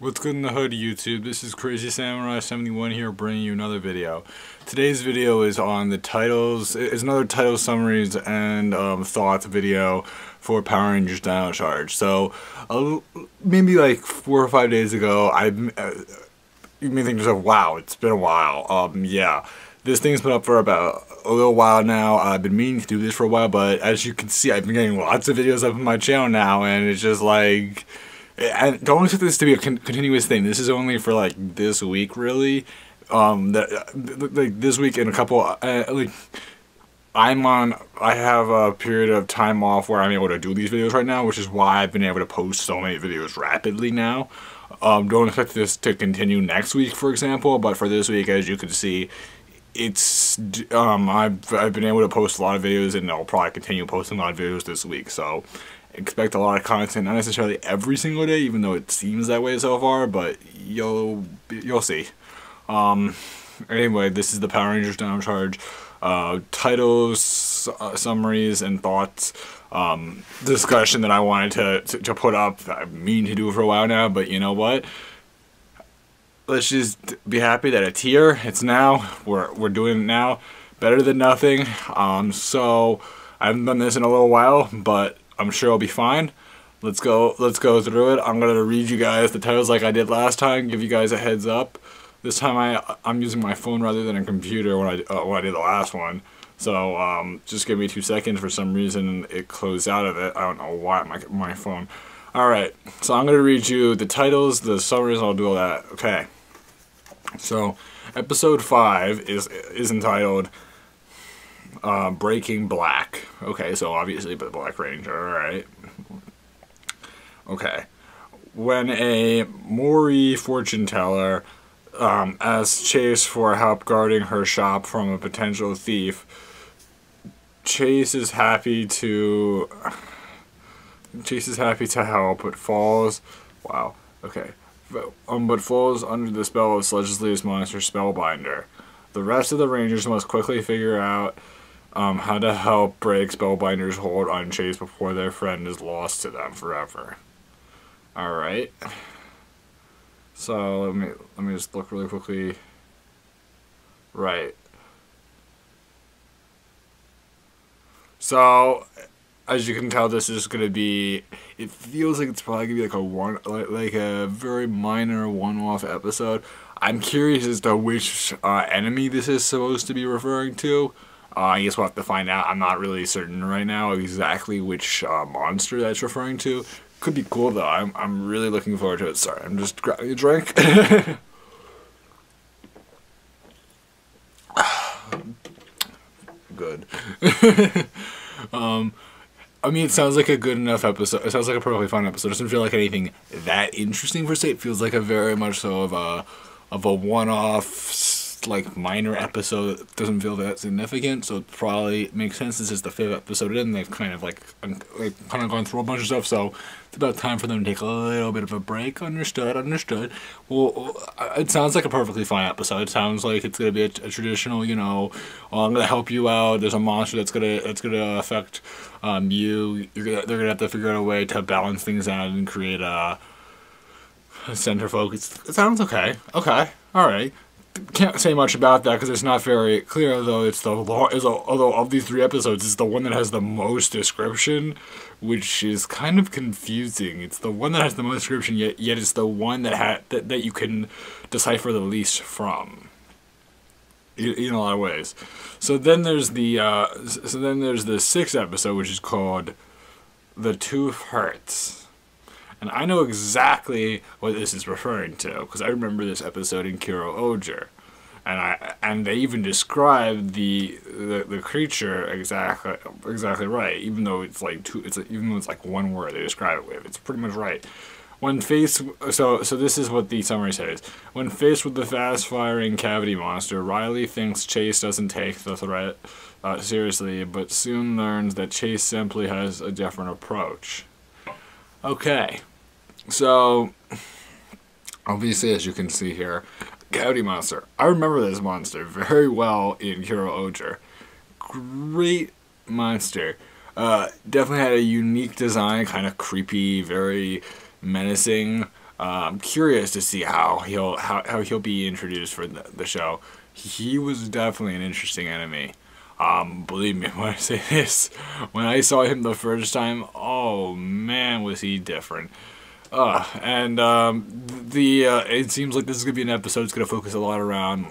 What's good in the hood, YouTube? This is Crazy Samurai 71 here, bringing you another video. Today's video is on the titles. It's another title summaries and thoughts video for Power Rangers Dino Charge. So, maybe like 4 or 5 days ago, you may think to yourself, "Wow, it's been a while." Yeah, this thing's been up for about a little while now. I've been meaning to do this for a while, but as you can see, I've been getting lots of videos up on my channel now, and it's just like. And don't expect this to be a continuous thing. This is only for like this week, really. Like this week and a couple. I have a period of time off where I'm able to do these videos right now, which is why I've been able to post so many videos rapidly now. Don't expect this to continue next week, for example. But for this week, as you can see, I've been able to post a lot of videos, and I'll probably continue posting a lot of videos this week. So. Expect a lot of content, not necessarily every single day, even though it seems that way so far, but you'll see. Anyway, this is the Power Rangers Dino Charge titles, summaries, and thoughts discussion that I wanted to put up. I mean to do for a while now, but you know what? Let's just be happy that it's here. It's now. We're doing it now. Better than nothing. So I haven't done this in a little while, but I'm sure I'll be fine. Let's go through it. I'm gonna read you guys the titles like I did last time. Give you guys a heads up. This time I'm using my phone rather than a computer when I did the last one. So just give me 2 seconds. For some reason it closed out of it. I don't know why my phone. All right. So I'm gonna read you the titles, the summaries, and I'll do all that. Okay. So episode 5 is entitled. Breaking Black. Okay, so obviously the Black Ranger, alright. Okay. When a Mori fortune teller asks Chase for help guarding her shop from a potential thief, Chase is happy to help, but falls but falls under the spell of Sledge's monster Spellbinder. The rest of the Rangers must quickly figure out how to help break Spellbinder's hold on Chase before their friend is lost to them forever. Alright. So let me just look really quickly. Right. So as you can tell, this is gonna be. It feels like it's probably gonna be like a very minor one-off episode. I'm curious as to which enemy this is supposed to be referring to. I guess we'll have to find out. I'm not really certain right now exactly which monster that's referring to. Could be cool though. I'm really looking forward to it. Sorry, I'm just grabbing a drink. Good. I mean, it sounds like a good enough episode. It sounds like a perfectly fun episode. It doesn't feel like anything that interesting per se. It feels like a very much so of a one-off, like, minor episode. It doesn't feel that significant, so it probably makes sense. This is the 5th episode in. They've kind of gone through a bunch of stuff, so it's about time for them to take a little bit of a break. Understood. Well, it sounds like a perfectly fine episode. It sounds like it's gonna be a traditional, you know, I'm gonna help you out. There's a monster that's gonna affect you. They're gonna have to figure out a way to balance things out and create a center focus. It sounds okay. Okay, all right. Can't say much about that because it's not very clear. Though it's although of these 3 episodes, it's the one that has the most description, which is kind of confusing. It's the one that has the most description, yet it's the one that you can decipher the least from. In a lot of ways. So then there's the 6th episode, which is called "The Tooth Hurts." And I know exactly what this is referring to, because I remember this episode in Kuro Oger. And they even describe the creature exactly right, even though it's like even though it's like one word they describe it with. It's pretty much right. So this is what the summary says. When faced with the fast-firing cavity monster, Riley thinks Chase doesn't take the threat seriously, but soon learns that Chase simply has a different approach. Okay. So, obviously, as you can see here, Cavity Monster. I remember this monster very well in Kuro Oger. Great monster. Definitely had a unique design, kind of creepy, very menacing. I'm curious to see how he'll be introduced for the show. He was definitely an interesting enemy. Believe me when I say this, when I saw him the first time, oh man, was he different. It seems like this is gonna be an episode that's gonna focus a lot around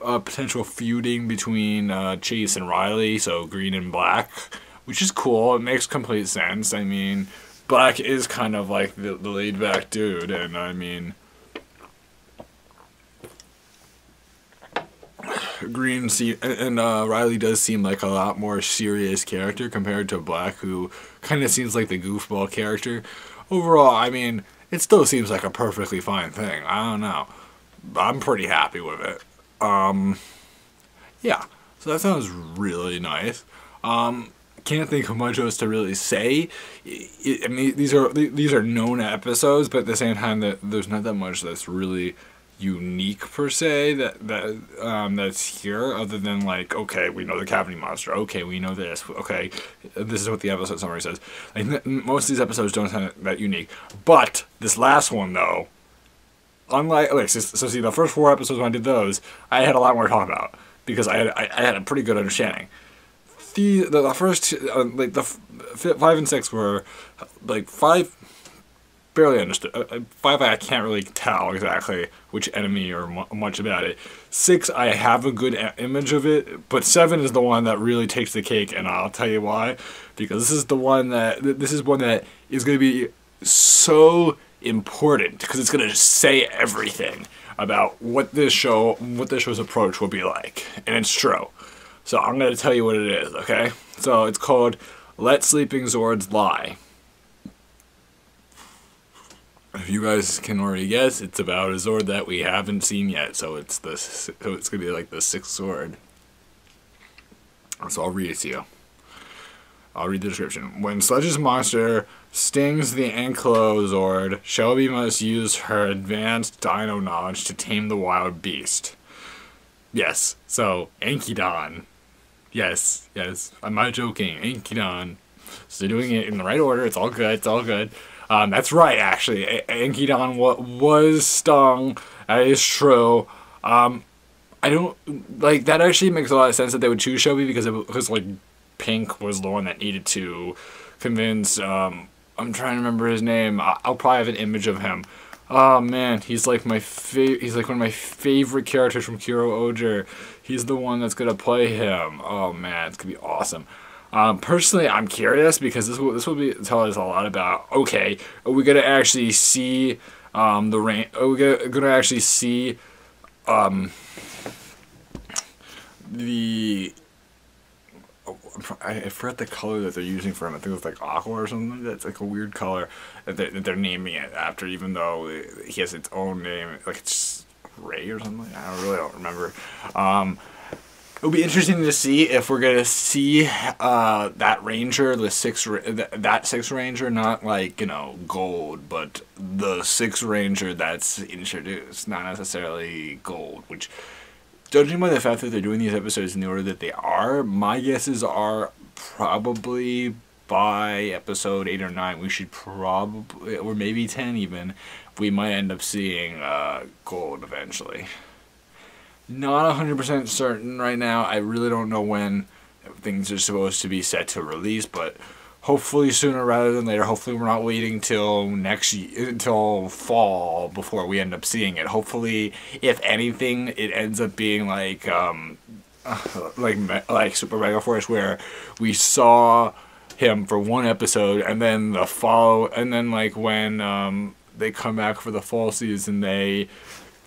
potential feuding between Chase and Riley, so Green and Black, which is cool. It makes complete sense. I mean, Black is kind of like the laid back dude, and I mean, Riley does seem like a lot more serious character compared to Black, who kind of seems like the goofball character. Overall, I mean, it still seems like a perfectly fine thing. I don't know. I'm pretty happy with it. Yeah. So that sounds really nice. Can't think of much else to really say. I mean, these are known episodes, but at the same time, there's not that much that's really unique per se that's here, other than like, okay, we know the cavity monster, okay, we know this, okay, this is what the episode summary says. Like, most of these episodes don't sound that unique, but this last one though, unlike, like, so see, the first 4 episodes when I did those, I had a lot more to talk about because I had a pretty good understanding. The first like the 5 and 6 were like 5 barely understood. 5 I can't really tell exactly which enemy or much about it. 6 I have a good image of it, but 7 is the one that really takes the cake, and I'll tell you why. Because this is one that is going to be so important because it's going to say everything about what this show's approach will be like, and it's true. So I'm going to tell you what it is, okay? So it's called Let Sleeping Zords Lie. If you guys can already guess, it's about a Zord that we haven't seen yet. So it's going to be like the 6th Zord. So I'll read it to you. I'll read the description. When Sledge's monster stings the Ankylozord, Shelby must use her advanced Dino knowledge to tame the wild beast. Yes, so Ankydon. Yes, I'm not joking. Ankydon. So they're doing it in the right order. It's all good. That's right, actually. Ankydon was stung. That is true. I don't like that. Actually makes a lot of sense that they would choose Shelby because like Pink was the one that needed to convince. I'm trying to remember his name. I'll probably have an image of him. Oh man, he's like he's like one of my favorite characters from Kuro Oger. He's the one that's gonna play him. Oh man, it's gonna be awesome. Personally, I'm curious because this will tell us a lot about. Okay, are we gonna actually see the rain? Are we gonna actually see the? I forgot the color that they're using for him. I think it's like aqua or something like that. It's like a weird color that they're naming it after, even though he has its own name. Like it's gray or something. I really don't remember. It'll be interesting to see if we're gonna see that ranger, that 6th ranger, not like, you know, gold, but the 6th ranger that's introduced, not necessarily gold, which, judging by the fact that they're doing these episodes in the order that they are, my guesses are probably by episode 8 or 9, we should probably, or maybe 10 even, we might end up seeing gold eventually. Not 100% certain right now. I really don't know when things are supposed to be set to release, but hopefully sooner rather than later. Hopefully we're not waiting until fall before we end up seeing it. Hopefully, if anything, it ends up being like Super Mega Force, where we saw him for 1 episode, and then like when they come back for the fall season, they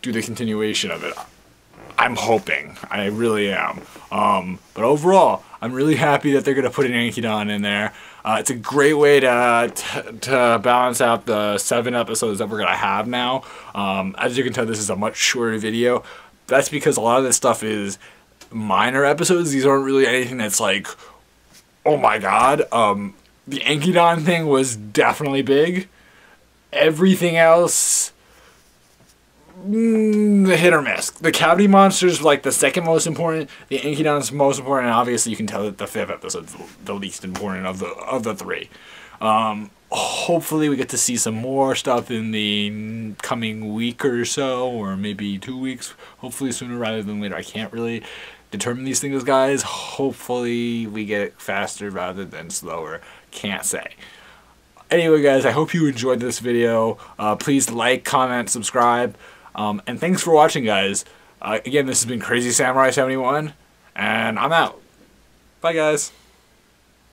do the continuation of it. I'm hoping. I really am. But overall, I'm really happy that they're going to put an Ankydon in there. It's a great way to balance out the 7 episodes that we're going to have now. As you can tell, this is a much shorter video. That's because a lot of this stuff is minor episodes. These aren't really anything that's like, oh my god. The Ankydon thing was definitely big. Everything else, the hit or miss. The cavity monster's like the 2nd most important. The Ankydon's most important, and obviously you can tell that the 5th episode's the least important of the 3. Hopefully we get to see some more stuff in the coming week or so, or maybe 2 weeks. Hopefully sooner rather than later. I can't really determine these things, guys. Hopefully we get it faster rather than slower. Can't say. Anyway, guys, I hope you enjoyed this video. Please like, comment, subscribe, and thanks for watching, guys. Again, this has been Crazy Samurai 71, and I'm out. Bye, guys.